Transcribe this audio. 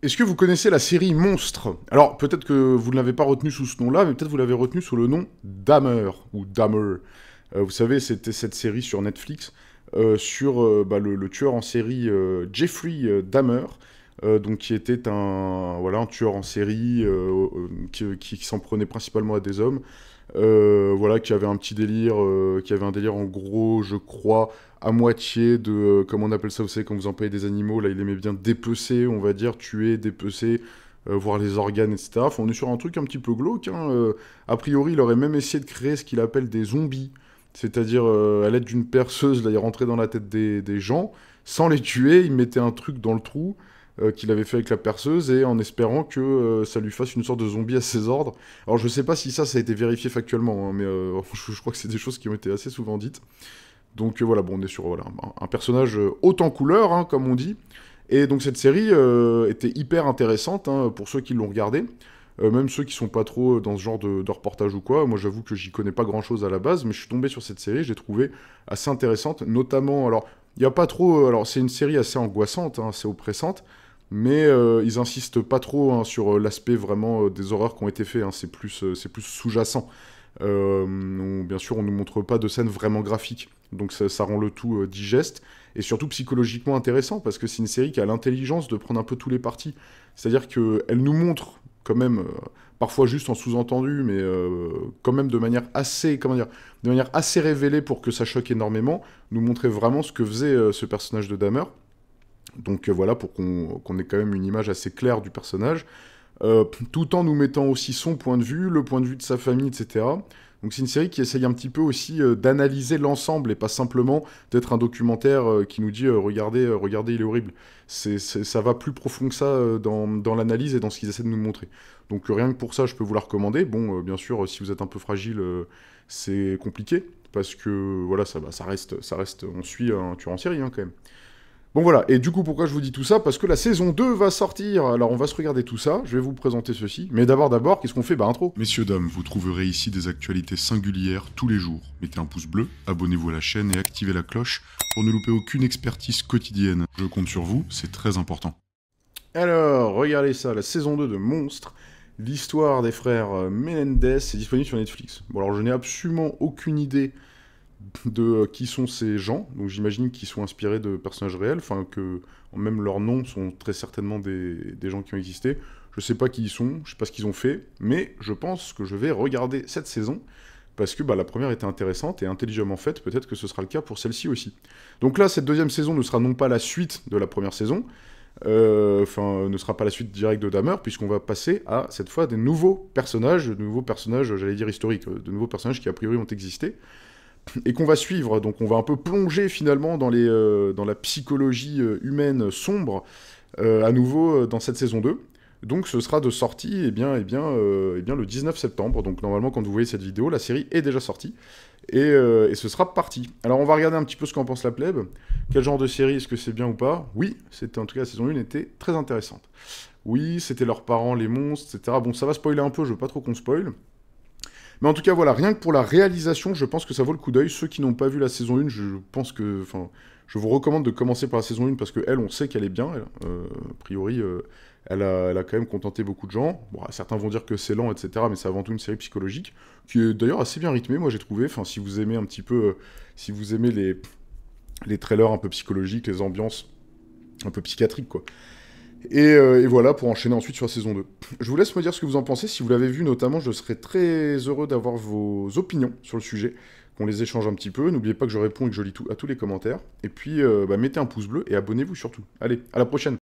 Est-ce que vous connaissez la série Monstre? Alors, peut-être que vous ne l'avez pas retenu sous ce nom-là, mais peut-être vous l'avez retenu sous le nom Dahmer, ou Dahmer. Vous savez, c'était cette série sur Netflix sur le tueur en série Jeffrey Dahmer, donc qui était un tueur en série qui s'en prenait principalement à des hommes, voilà, qui avait un petit délire, qui avait un délire en gros, je crois, à moitié de, comment on appelle ça, vous savez, quand vous employez des animaux, là, il aimait bien dépecer, on va dire, tuer, dépecer, voir les organes, etc. Enfin, on est sur un truc un petit peu glauque, hein. A priori, il aurait même essayé de créer ce qu'il appelle des zombies, c'est-à-dire, à l'aide d'une perceuse, là, il rentrait dans la tête des gens, sans les tuer, il mettait un truc dans le trou, qu'il avait fait avec la perceuse, et en espérant que ça lui fasse une sorte de zombie à ses ordres. Alors je sais pas si ça a été vérifié factuellement, hein, mais je crois que c'est des choses qui ont été assez souvent dites. Donc voilà, bon, on est sur voilà, un personnage haut en couleur, hein, comme on dit. Et donc cette série était hyper intéressante hein, pour ceux qui l'ont regardée. Même ceux qui sont pas trop dans ce genre de reportage ou quoi. Moi j'avoue que j'y connais pas grand chose à la base, mais je suis tombé sur cette série, je l'ai trouvée assez intéressante. Notamment, alors, il y a pas trop. Alors c'est une série assez angoissante, hein, assez oppressante, mais ils insistent pas trop hein, sur l'aspect vraiment des horreurs qui ont été faites. Hein. C'est plus sous-jacent. Bien sûr, on nous montre pas de scènes vraiment graphiques, donc ça rend le tout digeste et surtout psychologiquement intéressant parce que c'est une série qui a l'intelligence de prendre un peu tous les partis. C'est-à-dire qu'elle nous montre quand même, parfois juste en sous-entendu, mais quand même de manière assez, comment dire, de manière assez révélée pour que ça choque énormément, nous montrer vraiment ce que faisait ce personnage de Dahmer. Donc voilà, pour qu'on ait quand même une image assez claire du personnage, tout en nous mettant aussi son point de vue, le point de vue de sa famille, etc. Donc c'est une série qui essaye un petit peu aussi d'analyser l'ensemble et pas simplement d'être un documentaire qui nous dit regardez, regardez, il est horrible. Ça va plus profond que ça dans l'analyse et dans ce qu'ils essaient de nous montrer. Donc rien que pour ça, je peux vous la recommander. Bon, bien sûr, si vous êtes un peu fragile, c'est compliqué parce que voilà, ça reste, on suit un tueur en série hein, quand même. Bon voilà, et du coup pourquoi je vous dis tout ça? Parce que la saison 2 va sortir, alors on va se regarder tout ça, je vais vous présenter ceci, mais d'abord, qu'est-ce qu'on fait? Bah intro. Messieurs, dames, vous trouverez ici des actualités singulières tous les jours. Mettez un pouce bleu, abonnez-vous à la chaîne et activez la cloche pour ne louper aucune expertise quotidienne. Je compte sur vous, c'est très important. Alors, regardez ça, la saison 2 de Monstres, l'histoire des frères Menendez, c'est disponible sur Netflix. Bon alors je n'ai absolument aucune idée de qui sont ces gens, donc j'imagine qu'ils sont inspirés de personnages réels, enfin que même leurs noms sont très certainement des gens qui ont existé. Je sais pas qui ils sont, je sais pas ce qu'ils ont fait, mais je pense que je vais regarder cette saison, parce que bah, la première était intéressante et intelligemment faite, peut-être que ce sera le cas pour celle-ci aussi. Donc là, cette deuxième saison ne sera non pas la suite de la première saison, ne sera pas la suite directe de Dahmer, puisqu'on va passer à, cette fois, de nouveaux personnages, j'allais dire historiques, de nouveaux personnages qui a priori ont existé, et qu'on va suivre. Donc on va un peu plonger finalement dans la psychologie humaine sombre à nouveau dans cette saison 2. Donc ce sera de sortie le 19 septembre. Donc normalement quand vous voyez cette vidéo, la série est déjà sortie. Et ce sera parti. Alors on va regarder un petit peu ce qu'en pense la plèbe. Quel genre de série, est-ce que c'est bien ou pas? Oui, c'était en tout cas la saison 1 était très intéressante. Oui, c'était leurs parents, les monstres, etc. Bon, ça va spoiler un peu, je veux pas trop qu'on spoil. Mais en tout cas, voilà, rien que pour la réalisation, je pense que ça vaut le coup d'œil. Ceux qui n'ont pas vu la saison 1, je pense que. Enfin, je vous recommande de commencer par la saison 1 parce qu'elle, on sait qu'elle est bien. A priori, elle a quand même contenté beaucoup de gens. Bon, certains vont dire que c'est lent, etc. Mais c'est avant tout une série psychologique qui est d'ailleurs assez bien rythmée, moi j'ai trouvé. Enfin, si vous aimez un petit peu. Si vous aimez les trailers un peu psychologiques, les ambiances un peu psychiatriques, quoi. Et voilà, pour enchaîner ensuite sur la saison 2. Je vous laisse me dire ce que vous en pensez. Si vous l'avez vu notamment, je serais très heureux d'avoir vos opinions sur le sujet, qu'on les échange un petit peu. N'oubliez pas que je réponds et que je lis à tous les commentaires. Et puis, mettez un pouce bleu et abonnez-vous surtout. Allez, à la prochaine.